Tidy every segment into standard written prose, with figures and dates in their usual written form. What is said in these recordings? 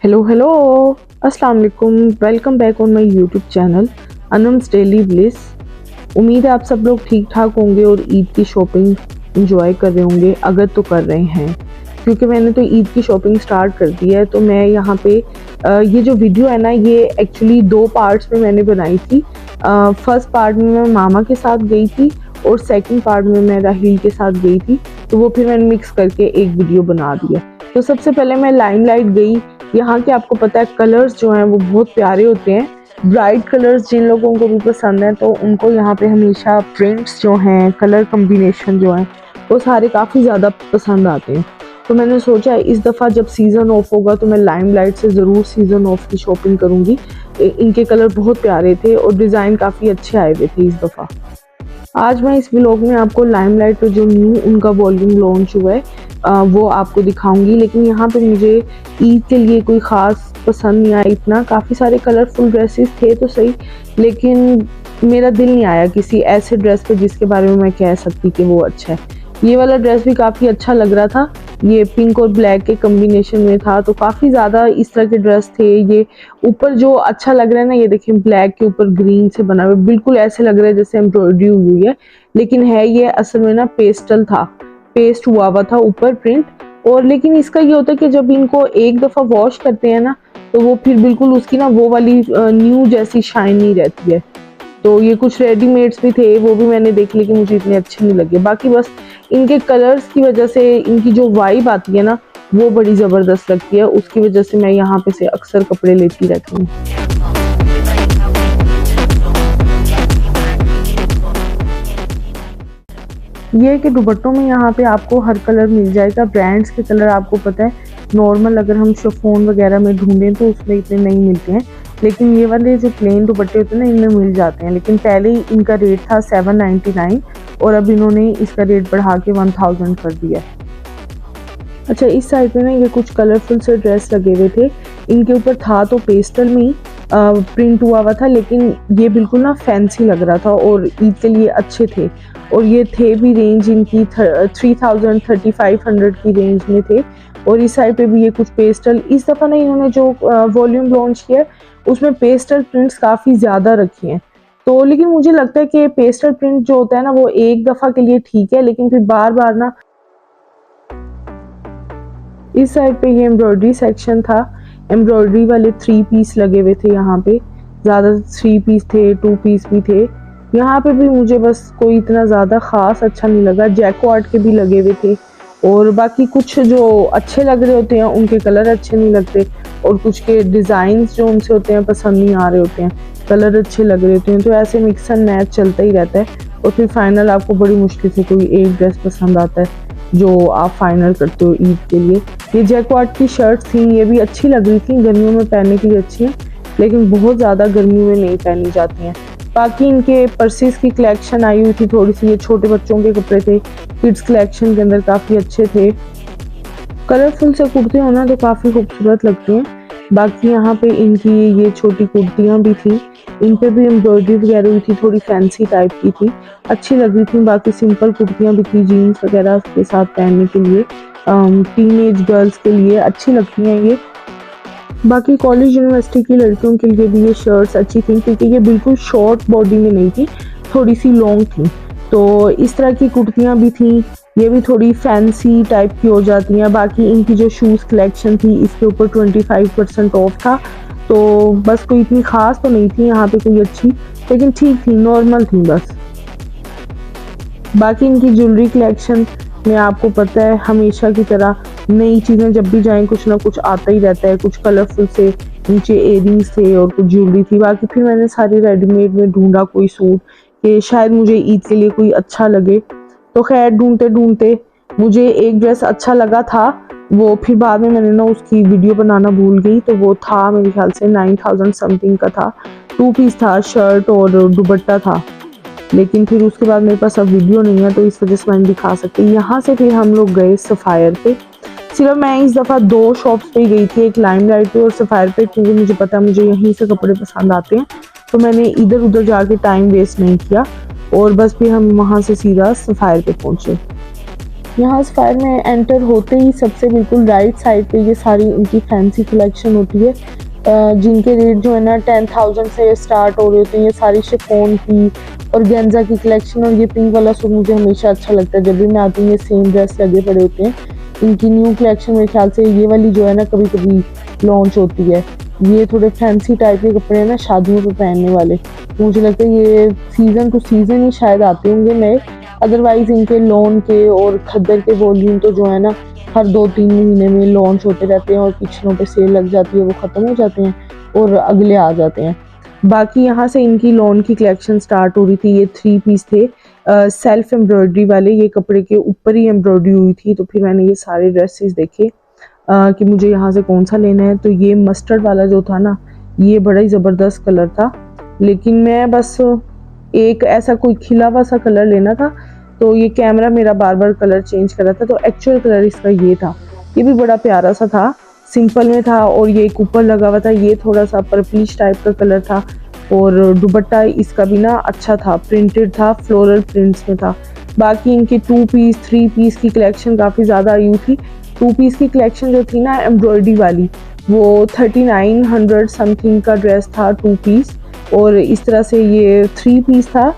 Hello hello, अस्सलाम वालेकुम। Welcome back on my YouTube channel Anam's daily bliss. उम्मीद है आप सब लोग ठीक ठाक होंगे और ईद की शॉपिंग एंजॉय कर रहे होंगे, अगर तो कर रहे हैं, क्योंकि मैंने तो ईद की शॉपिंग स्टार्ट कर दी है। तो मैं यहाँ पे ये जो वीडियो है ना, ये एक्चुअली 2 पार्ट्स में मैंने बनाई थी। फर्स्ट पार्ट में मैं मामा के साथ गई थी और सेकंड पार्ट में मैं राहील के साथ गई थी, तो वो फिर मैंने मिक्स करके एक वीडियो बना दिया। तो सबसे पहले मैं लाइमलाइट गई। यहाँ के आपको पता है कलर्स जो हैं वो बहुत प्यारे होते हैं, ब्राइट कलर्स जिन लोगों को भी पसंद है तो उनको यहाँ पे हमेशा प्रिंट्स जो हैं, कलर कम्बिनेशन जो हैं, वो सारे काफ़ी ज़्यादा पसंद आते हैं। तो मैंने सोचा इस दफ़ा जब सीज़न ऑफ होगा तो मैं लाइमलाइट से ज़रूर सीज़न ऑफ की शॉपिंग करूँगी। इनके कलर बहुत प्यारे थे और डिज़ाइन काफ़ी अच्छे आए हुए थे इस दफ़ा। आज मैं इस व्लॉग में आपको लाइमलाइट पे जो न्यू उनका वॉल्यूम लॉन्च हुआ है वो आपको दिखाऊंगी। लेकिन यहाँ पे मुझे ईद के लिए कोई ख़ास पसंद नहीं आया इतना। काफ़ी सारे कलरफुल ड्रेसेस थे तो सही, लेकिन मेरा दिल नहीं आया किसी ऐसे ड्रेस पे जिसके बारे में मैं कह सकती कि वो अच्छा है। ये वाला ड्रेस भी काफ़ी अच्छा लग रहा था, ये पिंक और ब्लैक के कम्बिनेशन में था, तो काफ़ी ज़्यादा इस तरह के ड्रेस थे। ये ऊपर जो अच्छा लग रहा है ना, ये देखिए ब्लैक के ऊपर ग्रीन से बना हुआ, बिल्कुल ऐसे लग रहा है जैसे एम्ब्रॉयडरी हुई है, लेकिन है ये असल में ना पेस्टल था, पेस्ट हुआ था ऊपर प्रिंट। और लेकिन इसका ये होता है कि जब इनको एक दफ़ा वॉश करते हैं ना, तो वो फिर बिल्कुल उसकी ना वो वाली न्यू जैसी शाइन नहीं रहती है। तो ये कुछ रेडीमेड्स भी थे, वो भी मैंने देख ली कि मुझे इतने अच्छे नहीं लगे। बाकी बस इनके कलर्स की वजह से इनकी जो वाइब आती है ना, वो बड़ी ज़बरदस्त लगती है। उसकी वजह से मैं यहाँ पे से अक्सर कपड़े लेती रहती हूँ। ये कि दुपट्टों में यहाँ पे आपको हर कलर मिल जाएगा। ब्रांड्स के कलर आपको पता है नॉर्मल अगर हम शिफॉन वगैरह में ढूंढें तो उसमें इतने नहीं मिलते हैं, लेकिन ये वाले जो प्लेन दुपट्टे होते हैं ना, इनमें मिल जाते हैं। लेकिन पहले ही इनका रेट था 799 और अब इन्होंने इसका रेट बढ़ा के 1000 कर दिया। अच्छा, इस साइड पे ना ये कुछ कलरफुल से ड्रेस लगे हुए थे। इनके ऊपर था तो पेस्टल में ही प्रिंट हुआ था, लेकिन ये बिल्कुल ना फैंसी लग रहा था और ईद के लिए अच्छे थे। और ये थे भी रेंज इनकी 3000 3500 की रेंज में थे। और इस साइड पे भी ये कुछ पेस्टल, इस दफ़ा ना इन्होंने जो वॉल्यूम लॉन्च किया उसमें पेस्टल प्रिंट्स काफ़ी ज़्यादा रखी हैं। तो लेकिन मुझे लगता है कि पेस्टल प्रिंट जो होता है ना, वो एक दफ़ा के लिए ठीक है, लेकिन फिर बार बार ना। इस साइड पे ये एम्ब्रॉयडरी सेक्शन था। एम्ब्रॉयडरी वाले 3 पीस लगे हुए थे यहाँ पे, ज़्यादा 3 पीस थे, 2 पीस भी थे। यहाँ पे भी मुझे बस कोई इतना ज़्यादा ख़ास अच्छा नहीं लगा। जैकॉर्ड के भी लगे हुए थे और बाकी कुछ जो अच्छे लग रहे होते हैं उनके कलर अच्छे नहीं लगते, और कुछ के डिज़ाइंस जो उनसे होते हैं पसंद नहीं आ रहे होते हैं, कलर अच्छे लग रहे होते हैं। तो ऐसे मिक्स एंड मैच चलता ही रहता है और फिर फाइनल आपको बड़ी मुश्किल से कोई एक ड्रेस पसंद आता है जो आप फाइनल करते हो ईद के लिए। ये जैकॉर्ड की शर्ट थी, ये भी अच्छी लग रही थी, गर्मियों में पहनने के लिए अच्छी हैं, लेकिन बहुत ज़्यादा गर्मियों में नहीं पहनी जाती हैं। बाकी इनके पर्सेस की कलेक्शन आई हुई थी थोड़ी सी, ये छोटे बच्चों के कपड़े थे, किड्स कलेक्शन के अंदर काफ़ी अच्छे थे। कलरफुल से कुर्ते होना तो काफ़ी खूबसूरत लगती हैं। बाकी यहाँ पे इनकी ये छोटी कुर्तियाँ भी थी, इन पे भी एम्ब्रॉयडरी वगैरह हुई थी, थोड़ी फैंसी टाइप की थी, अच्छी लग रही थी। बाकी सिंपल कुर्तियाँ भी थी जीन्स वगैरह के साथ पहनने के लिए, टीनेज गर्ल्स के लिए अच्छी लगती हैं ये। बाकी कॉलेज यूनिवर्सिटी की लड़कियों के लिए भी ये शर्ट्स अच्छी थी, क्योंकि ये बिल्कुल शॉर्ट बॉडी में नहीं थी, थोड़ी सी लॉन्ग थी। तो इस तरह की कुर्तियाँ भी थी, ये भी थोड़ी फैंसी टाइप की हो जाती हैं। बाकी इनकी जो शूज़ कलेक्शन थी, इसके ऊपर 25% ऑफ था, तो बस कोई इतनी ख़ास तो नहीं थी यहाँ पे कोई अच्छी, लेकिन ठीक थी, नॉर्मल थी बस। बाकी इनकी ज्वेलरी कलेक्शन में आपको पता है हमेशा की तरह नई चीज़ें जब भी जाएं कुछ ना कुछ आता ही रहता है। कुछ कलरफुल से नीचे एयरिंग्स थे और कुछ ज्वेलरी थी। बाकी फिर मैंने सारी रेडीमेड में ढूंढा कोई सूट कि शायद मुझे ईद के लिए कोई अच्छा लगे। तो खैर ढूंढते ढूंढते मुझे एक ड्रेस अच्छा लगा था, वो फिर बाद में मैंने ना उसकी वीडियो बनाना भूल गई। तो वो था मेरे ख्याल से 9000 समथिंग का था, 2 पीस था, शर्ट और दुपट्टा था। लेकिन फिर उसके बाद मेरे पास अब वीडियो नहीं है, तो इस वजह से मैं दिखा सकती। यहाँ से फिर हम लोग गए सफ़ायर पे। सिर्फ मैं इस दफ़ा 2 शॉप्स पे गई थी, एक लाइमलाइट पे और सफ़ायर पे, क्योंकि मुझे पता है मुझे यहीं से कपड़े पसंद आते हैं, तो मैंने इधर उधर जाके टाइम वेस्ट नहीं किया और बस फिर हम वहाँ से सीधा सफ़ायर पे पहुँचे। यहाँ सफायर में एंटर होते ही सबसे बिल्कुल राइट साइड पे ये सारी इनकी फैंसी कलेक्शन होती है, जिनके रेट जो है ना 10,000 से स्टार्ट हो रहे होते हैं। ये सारी शिफॉन की और गेंजा की कलेक्शन, और ये पिंक वाला सूट मुझे हमेशा अच्छा लगता है, जब भी मैं आती हूँ ये सेम ड्रेस लगे पड़े होते हैं। इनकी न्यू कलेक्शन मेरे ख्याल से ये वाली जो है ना कभी कभी लॉन्च होती है। ये थोड़े फैंसी टाइप के कपड़े हैं ना, शादियों पे पहनने वाले, मुझे लगता है ये सीज़न टू सीज़न ही शायद आते होंगे नए। अदरवाइज इनके लॉन के और खद्दर के वॉल्यूम तो जो है ना हर 2-3 महीने में लॉन्च होते रहते हैं, और किचनों पे सेल लग जाती है, वो ख़त्म हो जाते हैं और अगले आ जाते हैं। बाकी यहाँ से इनकी लॉन की कलेक्शन स्टार्ट हो रही थी। ये 3 पीस थे सेल्फ एम्ब्रॉयडरी वाले, ये कपड़े के ऊपर ही एम्ब्रॉयडरी हुई थी। तो फिर मैंने ये सारे ड्रेसेस देखे कि मुझे यहाँ से कौन सा लेना है। तो ये मस्टर्ड वाला जो था ना, ये बड़ा ही ज़बरदस्त कलर था, लेकिन मैं बस एक ऐसा कोई खिला हुआ सा कलर लेना था, तो ये कैमरा मेरा बार बार कलर चेंज कर रहा था, तो एक्चुअल कलर इसका ये था। ये भी बड़ा प्यारा सा था, सिंपल में था, और ये एक ऊपर लगा हुआ था, ये थोड़ा सा पर्पलिश टाइप का कलर था। और दुपट्टा इसका भी ना अच्छा था, प्रिंटेड था, फ्लोरल प्रिंट्स में था। बाकी इनकी 2 पीस 3 पीस की कलेक्शन काफ़ी ज़्यादा आई हुई थी। 2 पीस की कलेक्शन जो थी ना एम्ब्रॉयडरी वाली, वो 3900 समथिंग का ड्रेस था 2 पीस, और इस तरह से ये 3 पीस था।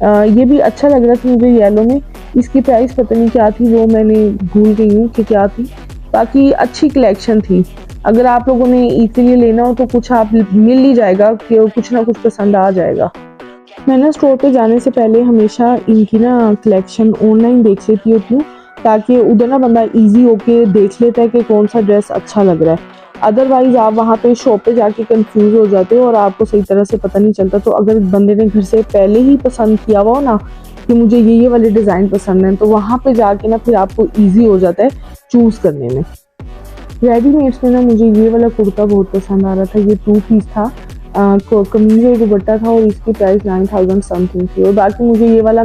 ये भी अच्छा लग रहा था मुझे येलो में। इसकी प्राइस पता नहीं क्या थी, वो मैंने भूल गई हूँ कि क्या थी। बाकी अच्छी कलेक्शन थी। अगर आप लोगों ने ईद के लिए लेना हो तो कुछ आप मिल ही जाएगा, कि कुछ ना कुछ पसंद आ जाएगा। मैं ना स्टोर पे जाने से पहले हमेशा इनकी ना कलेक्शन ऑनलाइन देख लेती होती हूँ, ताकि उधर ना बंदा इजी होके देख लेता है कि कौन सा ड्रेस अच्छा लग रहा है। अदरवाइज आप वहाँ पे शॉप पे जाके कंफ्यूज हो जाते हो और आपको सही तरह से पता नहीं चलता। तो अगर बंदे ने घर से पहले ही पसंद किया हुआ हो ना कि मुझे ये वाले डिज़ाइन पसंद है, तो वहाँ पे जाके ना फिर आपको ईजी हो जाता है चूज़ करने में। रेडीमेड्स में ना मुझे ये वाला कुर्ता बहुत पसंद आ रहा था। ये 2 पीस था, कमीज और दुपट्टा था, और इसकी प्राइस 9000 समथिंग थी। और बाकी मुझे ये वाला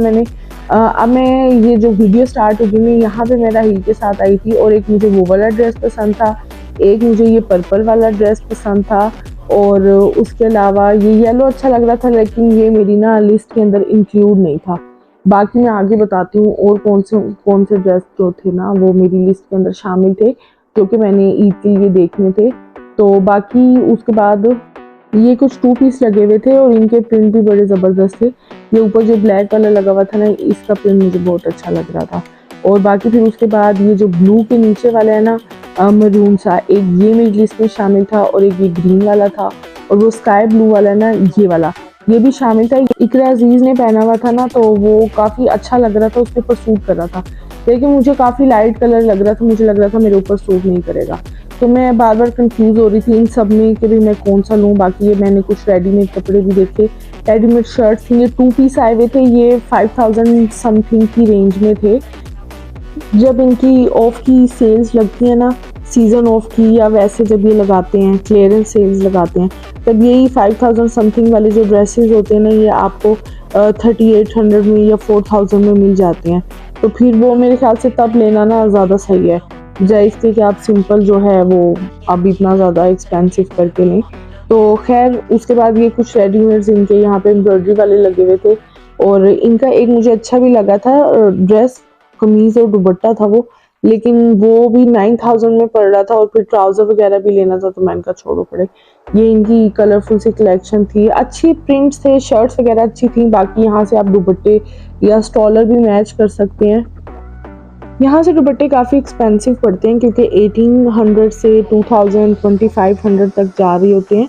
अब मैं ये जो वीडियो स्टार्ट होगी मैं यहाँ पे मैं राही के साथ आई थी, और एक मुझे वो वाला ड्रेस पसंद था, एक मुझे ये पर्पल वाला ड्रेस पसंद था, और उसके अलावा ये येलो अच्छा लग रहा था, लेकिन ये मेरी ना लिस्ट के अंदर इंक्लूड नहीं था। बाकी मैं आगे बताती हूँ और कौन से ड्रेस जो थे ना वो मेरी लिस्ट के अंदर शामिल थे, क्योंकि मैंने ईद के लिए देखने थे। तो बाकी उसके बाद ये कुछ 2 पीस लगे हुए थे, और इनके प्रिंट भी बड़े ज़बरदस्त थे। ये ऊपर जो ब्लैक वाला लगा हुआ था ना, इसका प्रिंट मुझे बहुत अच्छा लग रहा था। और बाकी फिर उसके बाद ये जो ब्लू के नीचे वाला है ना, मरून सा, एक ये मेरी लिस्ट में शामिल था, और एक ये ग्रीन वाला था, और वो स्काई ब्लू वाला है ना, ये वाला ये भी शामिल था। इकरा अजीज ने पहना हुआ था ना, तो वो काफ़ी अच्छा लग रहा था, उसके ऊपर सूट कर रहा था, लेकिन मुझे काफ़ी लाइट कलर लग रहा था, मुझे लग रहा था मेरे ऊपर सूट नहीं करेगा। तो मैं बार बार कंफ्यूज हो रही थी इन सब में कि भी मैं कौन सा लूँ। बाकी ये मैंने कुछ रेडीमेड कपड़े भी देखे, रेडीमेड शर्ट्स थी, ये 2 पीस आए हुए थे, ये 5000 समथिंग की रेंज में थे। जब इनकी ऑफ की सेल्स लगती है ना, सीज़न ऑफ की, या वैसे जब ये लगाते हैं क्लियरेंस सेल्स लगाते हैं, तब यही 5000 समथिंग वाले जो ड्रेसेस होते हैं ना, ये आपको 3800 में या 4000 में मिल जाते हैं। तो फिर वो मेरे ख्याल से तब लेना ना ज़्यादा सही है, बजाय इसके कि आप सिंपल जो है वो अब इतना ज़्यादा एक्सपेंसिव करके लें। तो खैर उसके बाद ये कुछ रेडीमेड्स इनके यहाँ पे एम्ब्रॉयडरी वाले लगे हुए थे, और इनका एक मुझे अच्छा भी लगा था ड्रेस, कमीज और दुपट्टा था वो, लेकिन वो भी 9000 में पड़ रहा था, और फिर ट्राउजर वगैरह भी लेना था, तो मैंने कहा छोड़ो पड़े। ये इनकी कलरफुल सी कलेक्शन थी, अच्छी प्रिंट्स थे, शर्ट्स वगैरह अच्छी थी। बाकी यहाँ से आप दुपट्टे या स्टॉलर भी मैच कर सकते हैं। यहाँ से दुपट्टे काफ़ी एक्सपेंसिव पड़ते हैं, क्योंकि 1800 से 2000 2500 तक जा रहे होते हैं।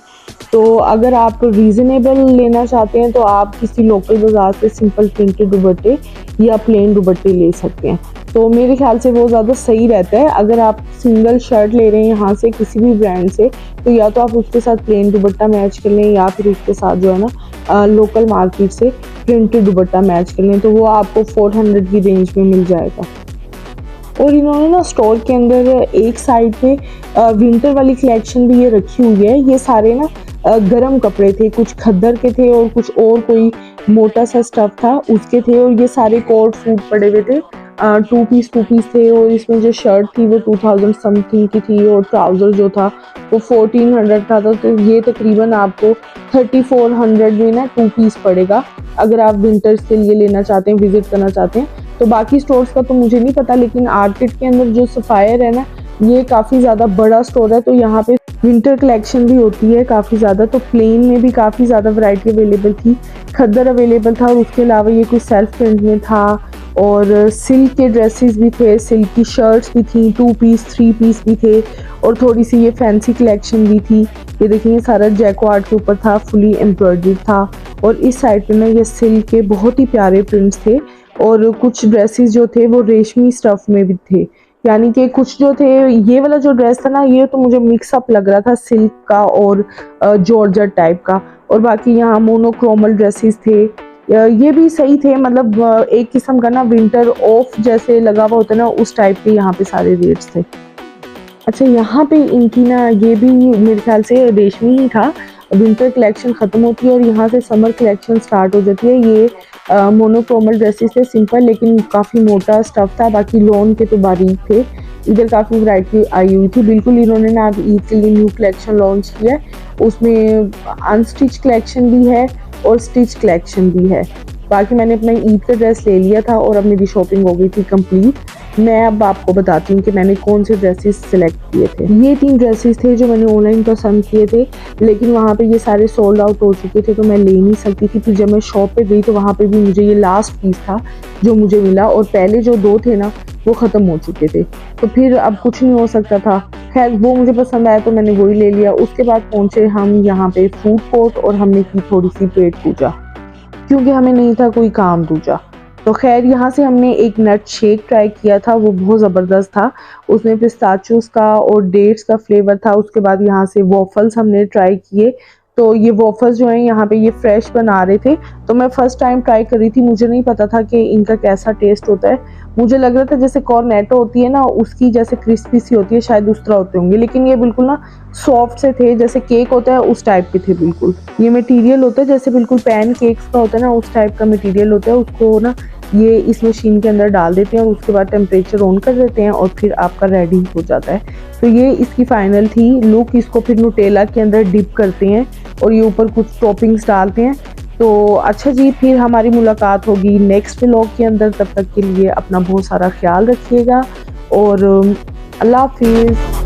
तो अगर आप रीज़नेबल लेना चाहते हैं तो आप किसी लोकल बाज़ार से सिंपल प्रिंटेड दुपट्टे या प्लेन दुपट्टे ले सकते हैं, तो मेरे ख्याल से वो ज़्यादा सही रहता है। अगर आप सिंगल शर्ट ले रहे हैं यहाँ से किसी भी ब्रांड से, तो या तो आप उसके साथ प्लेन दुपट्टा मैच कर लें, या फिर उसके साथ जो है ना लोकल मार्केट से प्रिंटेड दुपट्टा मैच कर लें, तो वो आपको 400 की रेंज में मिल जाएगा। और इन्होंने ना स्टोर के अंदर एक साइड पे विंटर वाली कलेक्शन भी ये रखी हुई है। ये सारे ना गर्म कपड़े थे, कुछ खद्दर के थे और कुछ और कोई मोटा सा स्टफ था उसके थे, और ये सारे कोट सूट पड़े हुए थे। 2 पीस थे, और इसमें जो शर्ट थी वो 2000 समथिंग की थी, और ट्राउज़र जो था वो 1400 था। तो ये तकरीबन आपको 3400 में ना 2 पीस पड़ेगा, अगर आप विंटर्स के लिए लेना चाहते हैं, विजिट करना चाहते हैं तो बाकी स्टोर्स का तो मुझे नहीं पता, लेकिन आर्किड के अंदर जो सफ़ायर है ना, ये काफ़ी ज़्यादा बड़ा स्टोर है, तो यहाँ पे विंटर कलेक्शन भी होती है काफ़ी ज़्यादा। तो प्लेन में भी काफ़ी ज़्यादा वैरायटी अवेलेबल थी, खद्दर अवेलेबल था, और उसके अलावा ये कुछ सेल्फ प्रिंट में था, और सिल्क के ड्रेसेस भी थे, सिल्क की शर्ट्स भी थी, 2 पीस 3 पीस भी थे, और थोड़ी सी ये फैंसी कलेक्शन भी थी। ये देखिए ये सारा जैकवार्ड के ऊपर था, फुली एम्ब्रॉयडर्ड था, और इस साइड पे ना ये सिल्क के बहुत ही प्यारे प्रिंट्स थे, और कुछ ड्रेसेस जो थे वो रेशमी स्टफ में भी थे, यानी कि कुछ जो थे, ये वाला जो ड्रेस था ना, ये तो मुझे मिक्सअप लग रहा था सिल्क का और जॉर्जेट टाइप का, और बाकी यहाँ मोनोक्रोमल ड्रेसेस थे, ये भी सही थे, मतलब एक किस्म का ना विंटर ऑफ जैसे लगा हुआ होता है ना, उस टाइप के यहाँ पे सारे रेट्स थे। अच्छा, यहाँ पे इनकी ना ये भी मेरे ख्याल से रेशमी ही था, विंटर कलेक्शन ख़त्म होती है और यहाँ से समर कलेक्शन स्टार्ट हो जाती है। ये मोनोक्रोमल ड्रेसेस थे, सिंपल लेकिन काफ़ी मोटा स्टफ था, बाकी लॉन के तो बारीक थे। इधर काफ़ी वैरायटी आई हुई थी, बिल्कुल इन्होंने ना अब ईद के लिए न्यू कलेक्शन लॉन्च किया है, उसमें अनस्टिच कलेक्शन भी है और स्टिच कलेक्शन भी है। बाकी मैंने अपना ईद का ड्रेस ले लिया था और अब मेरी शॉपिंग हो गई थी कंप्लीट। मैं अब आपको बताती हूँ कि मैंने कौन से ड्रेसेस सिलेक्ट किए थे। ये 3 ड्रेसेस थे जो मैंने ऑनलाइन पसंद किए थे, लेकिन वहाँ पे ये सारे सोल्ड आउट हो चुके थे, तो मैं ले नहीं सकती थी। फिर जब मैं शॉप पे गई तो वहाँ पे भी मुझे ये लास्ट पीस था जो मुझे मिला, और पहले जो 2 थे ना वो ख़त्म हो चुके थे, तो फिर अब कुछ नहीं हो सकता था। खैर वो मुझे पसंद आया तो मैंने वही ले लिया। उसके बाद पहुँचे हम यहाँ पे फूड कोर्ट और हमने की थोड़ी सी पेट पूजा, क्योंकि हमें नहीं था कोई काम दूजा। तो खैर यहाँ से हमने एक नट शेक ट्राई किया था, वो बहुत ज़बरदस्त था, उसमें पिस्ताचियोस का और डेट्स का फ्लेवर था। उसके बाद यहाँ से वॉफल्स हमने ट्राई किए, तो ये वॉफल्स जो हैं यहाँ पे ये फ्रेश बना रहे थे, तो मैं फ़र्स्ट टाइम ट्राई कर रही थी, मुझे नहीं पता था कि इनका कैसा टेस्ट होता है। मुझे लग रहा था जैसे कॉर्नेटो होती है ना, उसकी जैसे क्रिस्पी सी होती है, शायद उस तरह होते होंगे, लेकिन ये बिल्कुल ना सॉफ्ट से थे, जैसे केक होता है उस टाइप के थे बिल्कुल। ये मटेरियल होता है जैसे बिल्कुल पैन केक्स का होता है ना, उस टाइप का मटेरियल होता है। उसको ना ये इस मशीन के अंदर डाल देते हैं और उसके बाद टेम्परेचर ऑन कर देते हैं और फिर आपका रेडी हो जाता है। तो ये इसकी फाइनल थी लुक। इसको फिर न्यूटेला के अंदर डिप करते हैं और ये ऊपर कुछ टॉपिंग्स डालते हैं। तो अच्छा जी, फिर हमारी मुलाकात होगी नेक्स्ट व्लॉग के अंदर। तब तक के लिए अपना बहुत सारा ख्याल रखिएगा और अल्लाह हाफिज़।